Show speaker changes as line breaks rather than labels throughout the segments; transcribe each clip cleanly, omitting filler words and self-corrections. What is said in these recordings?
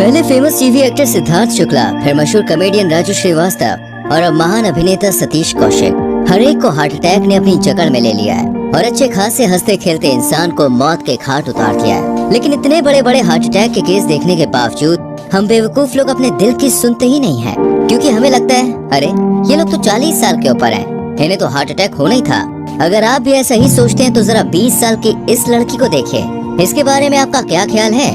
पहले famous TV actor Siddharth Shukla, फिर मशहूर कॉमेडियन राजू श्रीवास्तव और अब महान अभिनेता सतीश कौशिक, हर एक को हार्ट अटैक ने अपनी जकड़ में ले लिया है और अच्छे खासे हंसते खेलते इंसान को मौत के घाट उतार दिया है। लेकिन इतने बड़े बड़े हार्ट अटैक के केस देखने के बावजूद हम बेवकूफ लोग अपने दिल की सुनते ही नहीं है, क्योंकि हमें लगता है अरे ये लोग तो 40 साल के ऊपर हैं, इन्हें तो हार्ट अटैक होना ही था। अगर आप भी ऐसा ही सोचते हैं तो जरा 20 साल की इस लड़की को देखिए। इसके बारे में आपका क्या ख्याल है,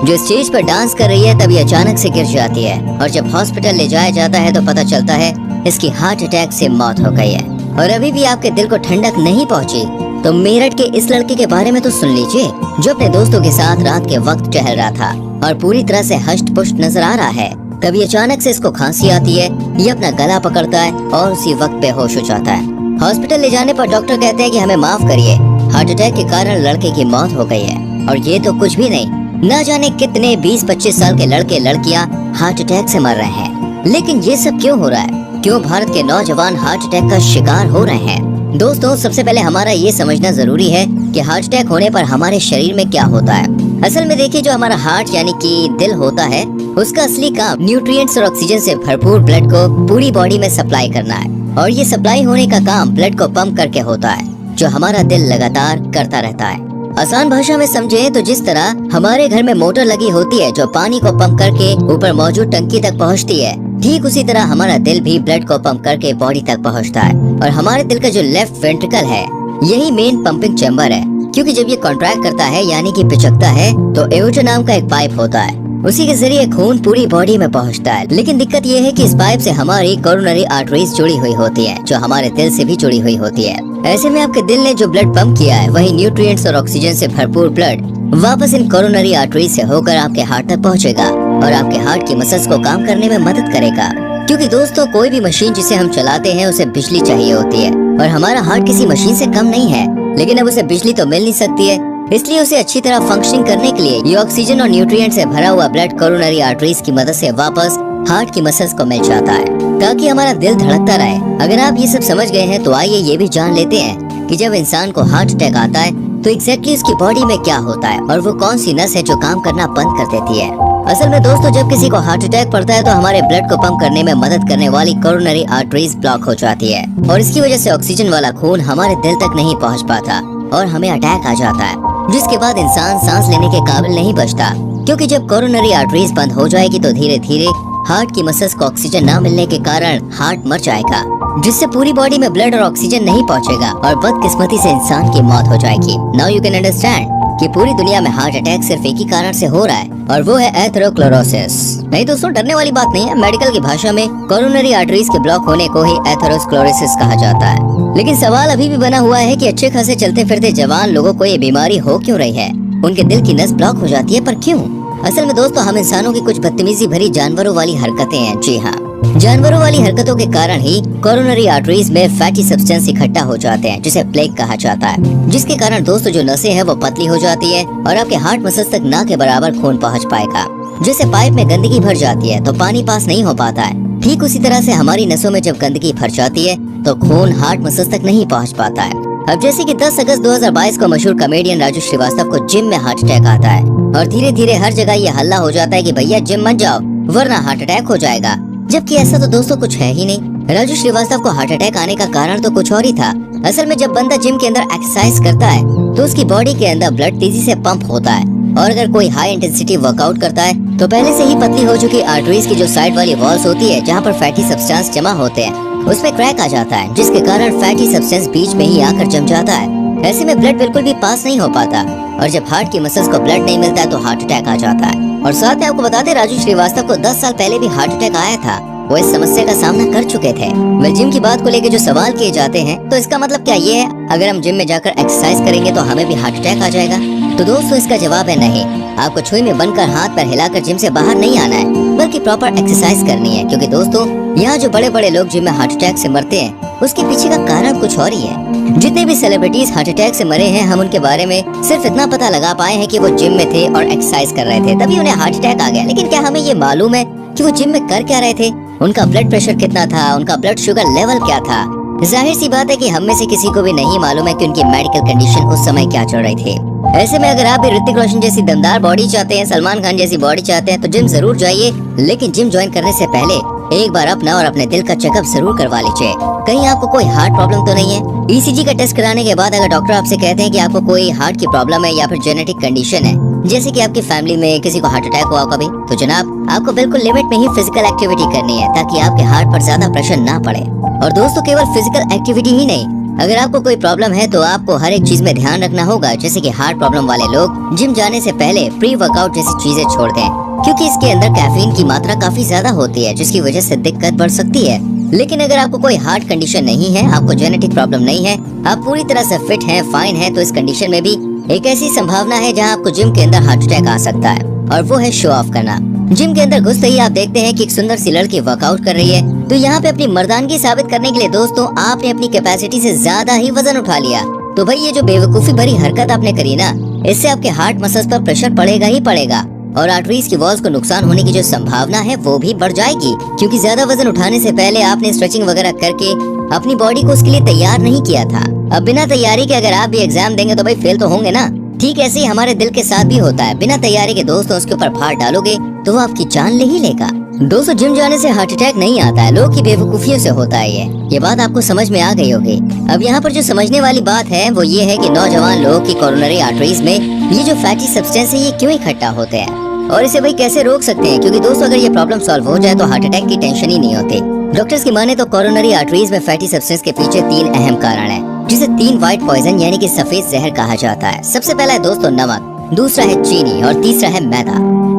जो स्टेज पर डांस कर रही है तभी अचानक से गिर जाती है और जब हॉस्पिटल ले जाया जाता है तो पता चलता है इसकी हार्ट अटैक से मौत हो गई है। और अभी भी आपके दिल को ठंडक नहीं पहुंची तो मेरठ के इस लड़के के बारे में तो सुन लीजिए, जो अपने दोस्तों के साथ रात के वक्त टहल रहा था और पूरी तरह से हष्ट पुष्ट नजर आ रहा है। तभी अचानक से इसको खांसी आती है, ये अपना गला पकड़ता है और उसी वक्त बेहोश हो जाता है। हॉस्पिटल ले जाने पर डॉक्टर कहते हैं कि हमें माफ करिए, हार्ट अटैक के कारण लड़के की मौत हो गई है। और ये तो कुछ भी नहीं, न जाने कितने 20-25 साल के लड़के लड़कियां हार्ट अटैक से मर रहे हैं। लेकिन ये सब क्यों हो रहा है? क्यों भारत के नौजवान हार्ट अटैक का शिकार हो रहे हैं? दोस्तों, सबसे पहले हमारा ये समझना जरूरी है कि हार्ट अटैक होने पर हमारे शरीर में क्या होता है। असल में देखिए, जो हमारा हार्ट यानी कि दिल होता है, उसका असली काम न्यूट्रिएंट्स और ऑक्सीजन से भरपूर ब्लड को पूरी बॉडी में सप्लाई करना है। और ये सप्लाई होने का काम ब्लड को पंप करके होता है, जो हमारा दिल लगातार करता रहता है। आसान भाषा में समझे तो जिस तरह हमारे घर में मोटर लगी होती है जो पानी को पंप करके ऊपर मौजूद टंकी तक पहुंचती है, ठीक उसी तरह हमारा दिल भी ब्लड को पंप करके बॉडी तक पहुंचता है। और हमारे दिल का जो लेफ्ट वेंट्रिकल है, यही मेन पंपिंग चैम्बर है, क्योंकि जब ये कॉन्ट्रैक्ट करता है यानी कि पिचकता है तो एओर्टा नाम का एक पाइप होता है, उसी के जरिए खून पूरी बॉडी में पहुंचता है। लेकिन दिक्कत ये है कि इस पाइप से हमारी कोरोनरी आर्टरीज जुड़ी हुई होती है, जो हमारे दिल से भी जुड़ी हुई होती है। ऐसे में आपके दिल ने जो ब्लड पंप किया है, वही न्यूट्रिएंट्स और ऑक्सीजन से भरपूर ब्लड वापस इन कोरोनरी आर्टरीज से होकर आपके हार्ट तक पहुंचेगा और आपके हार्ट की मसल्स को काम करने में मदद करेगा। क्योंकि दोस्तों, कोई भी मशीन जिसे हम चलाते हैं उसे बिजली चाहिए होती है और हमारा हार्ट किसी मशीन से कम नहीं है। लेकिन अब उसे बिजली तो मिल नहीं सकती है, इसलिए उसे अच्छी तरह फंक्शनिंग करने के लिए ये ऑक्सीजन और न्यूट्रिएंट से भरा हुआ ब्लड कोरोनरी आर्टरीज की मदद से वापस हार्ट की मसल्स को मिल जाता है, ताकि हमारा दिल धड़कता रहे। अगर आप ये सब समझ गए हैं तो आइए ये भी जान लेते हैं कि जब इंसान को हार्ट अटैक आता है तो एग्जैक्टली उसकी बॉडी में क्या होता है और वो कौन सी नस है जो काम करना बंद कर देती है। असल में दोस्तों, जब किसी को हार्ट अटैक पड़ता है तो हमारे ब्लड को पंप करने में मदद करने वाली कोरोनरी आर्टरीज ब्लॉक हो जाती है और इसकी वजह से ऑक्सीजन वाला खून हमारे दिल तक नहीं पहुंच पाता और हमें अटैक आ जाता है, जिसके बाद इंसान सांस लेने के काबिल नहीं बचता। क्योंकि जब कोरोनरी आर्टरीज बंद हो जाएगी तो धीरे धीरे हार्ट की मसल्स को ऑक्सीजन न मिलने के कारण हार्ट मर जाएगा, जिससे पूरी बॉडी में ब्लड और ऑक्सीजन नहीं पहुंचेगा और बदकिस्मती से इंसान की मौत हो जाएगी। नाउ यू कैन अंडरस्टैंड कि पूरी दुनिया में हार्ट अटैक सिर्फ एक ही कारण से हो रहा है और वो है एथेरोस्क्लेरोसिस। नहीं दोस्तों, डरने वाली बात नहीं है। मेडिकल की भाषा में कोरोनरी आर्टरीज के ब्लॉक होने को ही एथेरोस्क्लेरोसिस कहा जाता है। लेकिन सवाल अभी भी बना हुआ है कि अच्छे खासे चलते फिरते जवान लोगों को ये बीमारी हो क्यों रही है? उनके दिल की नस ब्लॉक हो जाती है, पर क्यों? असल में दोस्तों, हम इंसानों की कुछ बदतमीजी भरी जानवरों वाली हरकतें हैं। जी हाँ, जानवरों वाली हरकतों के कारण ही कोरोनरी आर्टरीज में फैटी सब्सटेंस इकट्ठा हो जाते हैं, जिसे प्लेग कहा जाता है, जिसके कारण दोस्तों जो नसें हैं वो पतली हो जाती है और आपके हार्ट मसल्स तक ना के बराबर खून पहुंच पाएगा। जैसे पाइप में गंदगी भर जाती है तो पानी पास नहीं हो पाता है, ठीक उसी तरह से हमारी नसों में जब गंदगी भर जाती है तो खून हार्ट मसल्स तक नहीं पहुँच पाता है। अब जैसे कि 10 अगस्त 2022 को मशहूर कॉमेडियन राजू श्रीवास्तव को जिम में हार्ट अटैक आता है और धीरे धीरे हर जगह ये हल्ला हो जाता है कि भैया जिम मत जाओ वरना हार्ट अटैक हो जाएगा, जबकि ऐसा तो दोस्तों कुछ है ही नहीं। राजू श्रीवास्तव को हार्ट अटैक आने का कारण तो कुछ और ही था। असल में जब बंदा जिम के अंदर एक्सरसाइज करता है तो उसकी बॉडी के अंदर ब्लड तेजी से पंप होता है और अगर कोई हाई इंटेंसिटी वर्कआउट करता है तो पहले से ही पतली हो चुकी आर्टरीज की जो साइड वाली वॉल्स होती है जहाँ पर फैटी सब्सटेंस जमा होते हैं, उसमें क्रैक आ जाता है, जिसके कारण फैटी सब्सटेंस बीच में ही आकर जम जाता है। ऐसे में ब्लड बिल्कुल भी पास नहीं हो पाता और जब हार्ट की मसल्स को ब्लड नहीं मिलता है तो हार्ट अटैक आ जाता है। और साथ में आपको बताते, राजू श्रीवास्तव को 10 साल पहले भी हार्ट अटैक आया था। वो इस समस्या का सामना कर चुके थे। वह जिम की बात को लेकर जो सवाल किए जाते हैं तो इसका मतलब क्या ये है अगर हम जिम में जाकर एक्सरसाइज करेंगे तो हमें भी हार्ट अटैक आ जाएगा? तो दोस्तों, इसका जवाब है नहीं। आपको छुई में बनकर हाथ पैर हिलाकर जिम से बाहर नहीं आना है, बल्कि प्रॉपर एक्सरसाइज करनी है। क्योंकि दोस्तों, यहाँ जो बड़े बड़े लोग जिम में हार्ट अटैक से मरते हैं उसके पीछे का कारण कुछ और ही है। जितने भी सेलिब्रिटीज हार्ट अटैक से मरे हैं, हम उनके बारे में सिर्फ इतना पता लगा पाए हैं कि वो जिम में थे और एक्सरसाइज कर रहे थे, तभी उन्हें हार्ट अटैक आ गया। लेकिन क्या हमें ये मालूम है कि वो जिम में कर क्या रहे थे? उनका ब्लड प्रेशर कितना था, उनका ब्लड शुगर लेवल क्या था? जाहिर सी बात है कि हम में से किसी को भी नहीं मालूम है कि उनकी मेडिकल कंडीशन उस समय क्या चल रही थी। ऐसे में अगर आप भी ऋतिक रोशन जैसी दमदार बॉडी चाहते हैं, सलमान खान जैसी बॉडी चाहते हैं तो जिम जरूर जाइए, लेकिन जिम ज्वाइन करने से पहले एक बार अपना और अपने दिल का चेकअप जरूर करवा लीजिए। कहीं आपको कोई हार्ट प्रॉब्लम तो नहीं है? ईसीजी का टेस्ट कराने के बाद अगर डॉक्टर आपसे कहते हैं कि आपको कोई हार्ट की प्रॉब्लम है या फिर जेनेटिक कंडीशन है, जैसे कि आपकी फैमिली में किसी को हार्ट अटैक हुआ कभी, तो जनाब आपको बिल्कुल लिमिट में ही फिजिकल एक्टिविटी करनी है ताकि आपके हार्ट पर ज्यादा प्रेशर ना पड़े। और दोस्तों केवल फिजिकल एक्टिविटी ही नहीं, अगर आपको कोई प्रॉब्लम है तो आपको हर एक चीज में ध्यान रखना होगा। जैसे कि हार्ट प्रॉब्लम वाले लोग जिम जाने से पहले प्री वर्कआउट जैसी चीजें छोड़ दें, क्योंकि इसके अंदर कैफीन की मात्रा काफी ज्यादा होती है जिसकी वजह से दिक्कत बढ़ सकती है। लेकिन अगर आपको कोई हार्ट कंडीशन नहीं है, आपको जेनेटिक प्रॉब्लम नहीं है, आप पूरी तरह से फिट हैं, फाइन हैं, तो इस कंडीशन में भी एक ऐसी संभावना है जहां आपको जिम के अंदर हार्ट अटैक आ सकता है, और वो है शो ऑफ करना। जिम के अंदर घुसते ही आप देखते हैं कि एक सुंदर सी लड़की वर्कआउट कर रही है, तो यहाँ पे अपनी मर्दानगी साबित करने के लिए दोस्तों आपने अपनी कैपेसिटी से ज्यादा ही वजन उठा लिया। तो भाई ये जो बेवकूफी भरी हरकत आपने करी ना, इससे आपके हार्ट मसल्स पर प्रेशर पड़ेगा ही पड़ेगा, और आर्टरीज की वॉल्स को नुकसान होने की जो संभावना है वो भी बढ़ जाएगी, क्योंकि ज्यादा वजन उठाने से पहले आपने स्ट्रेचिंग वगैरह करके अपनी बॉडी को उसके लिए तैयार नहीं किया था। अब बिना तैयारी के अगर आप भी एग्जाम देंगे तो भाई फेल तो होंगे ना। ठीक ऐसे ही हमारे दिल के साथ भी होता है, बिना तैयारी के दोस्तों उसके ऊपर भार डालोगे तो वो आपकी जान ले ही लेगा। दोस्तों जिम जाने से हार्ट अटैक नहीं आता है, लोग की बेवकूफियों से होता है ये बात आपको समझ में आ गई होगी। अब यहाँ पर जो समझने वाली बात है वो ये है कि नौजवान लोगों की कोरोनरी आर्टरीज में ये जो फैटी सब्सटेंस है ये क्यों इकट्ठा होते हैं और इसे भाई कैसे रोक सकते हैं, क्योंकि दोस्तों अगर ये प्रॉब्लम सॉल्व हो जाए तो हार्ट अटैक की टेंशन ही नहीं होती। डॉक्टर्स की माने तो कोरोनरी आर्टरीज में फैटी सब्सटेंस के पीछे 3 अहम कारण हैं, जिसे 3 व्हाइट पॉइजन यानी कि सफेद जहर कहा जाता है। सबसे पहला है दोस्तों नमक, दूसरा है चीनी और तीसरा है मैदा।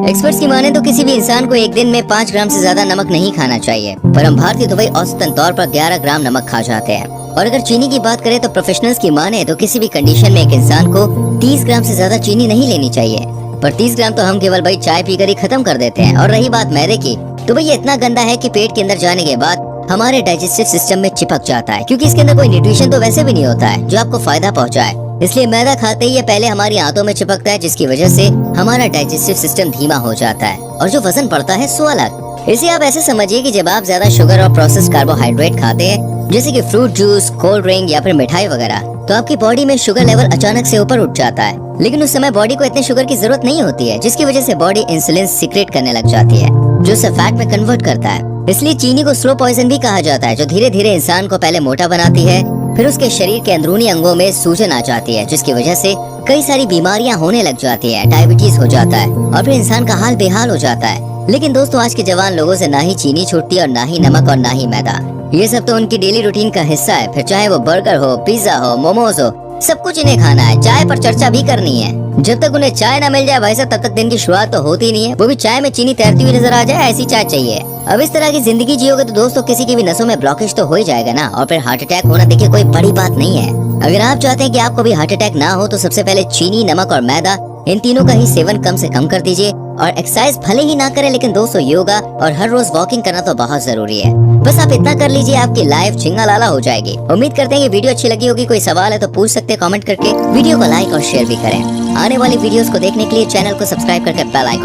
एक्सपर्ट्स की माने तो किसी भी इंसान को एक दिन में 5 ग्राम से ज्यादा नमक नहीं खाना चाहिए, पर हम भारतीय तो भाई औसतन तौर पर 11 ग्राम नमक खा जाते हैं। और अगर चीनी की बात करें तो प्रोफेशनल्स की माने तो किसी भी कंडीशन में एक इंसान को 30 ग्राम से ज्यादा चीनी नहीं लेनी चाहिए, पर 30 ग्राम तो हम केवल भाई चाय पीकर ही खत्म कर देते हैं। और रही बात मैदे की, तो भाई ये इतना गंदा है कि पेट के अंदर जाने के बाद हमारे डाइजेस्टिव सिस्टम में चिपक जाता है, क्योंकि इसके अंदर कोई न्यूट्रिशन तो वैसे भी नहीं होता है जो आपको फायदा पहुंचाए। इसलिए मैदा खाते ही ये पहले हमारी आंतों में चिपकता है, जिसकी वजह से हमारा डाइजेस्टिव सिस्टम धीमा हो जाता है और जो वजन बढ़ता है सो अलग। इसे आप ऐसे समझिए कि जब आप ज्यादा शुगर और प्रोसेस्ड कार्बोहाइड्रेट खाते हैं, जैसे कि फ्रूट जूस, कोल्ड ड्रिंक या फिर मिठाई वगैरह, तो आपकी बॉडी में शुगर लेवल अचानक से ऊपर उठ जाता है। लेकिन उस समय बॉडी को इतने शुगर की जरूरत नहीं होती है, जिसकी वजह से बॉडी इंसुलिन सीक्रेट करने लग जाती है, जो उसे फैट में कन्वर्ट करता है। इसलिए चीनी को स्लो पॉइजन भी कहा जाता है, जो धीरे धीरे इंसान को पहले मोटा बनाती है, फिर उसके शरीर के अंदरूनी अंगों में सूजन आ जाती है, जिसकी वजह से कई सारी बीमारियां होने लग जाती है, डायबिटीज हो जाता है और फिर इंसान का हाल बेहाल हो जाता है। लेकिन दोस्तों आज के जवान लोगों से ना ही चीनी छूटती और ना ही नमक और ना ही मैदा, ये सब तो उनकी डेली रूटीन का हिस्सा है। फिर चाहे वो बर्गर हो, पिज्जा हो, मोमोज हो, सब कुछ इन्हें खाना है। चाय पर चर्चा भी करनी है। जब तक उन्हें चाय ना मिल जाए भाई साहब, तब तक दिन की शुरुआत तो होती नहीं है, वो भी चाय में चीनी तैरती हुई नजर आ जाए, ऐसी चाय चाहिए। अब इस तरह की जिंदगी जियोगे तो दोस्तों किसी की भी नसों में ब्लॉकेज तो हो ही जाएगा ना, और फिर हार्ट अटैक होना देखिए कोई बड़ी बात नहीं है। अगर आप चाहते हैं कि आपको भी हार्ट अटैक ना हो तो सबसे पहले चीनी, नमक और मैदा, इन तीनों का ही सेवन कम से कम कर दीजिए। और एक्सरसाइज भले ही ना करें, लेकिन दोस्तों योगा और हर रोज वॉकिंग करना तो बहुत जरूरी है। बस आप इतना कर लीजिए, आपकी लाइफ झिंगा लाला हो जाएगी। उम्मीद करते हैं कि वीडियो अच्छी लगी होगी। कोई सवाल है तो पूछ सकते हैं कमेंट करके। वीडियो को लाइक और शेयर भी करें। आने वाली वीडियोस को देखने के लिए चैनल को सब्सक्राइब करके बेल आइकन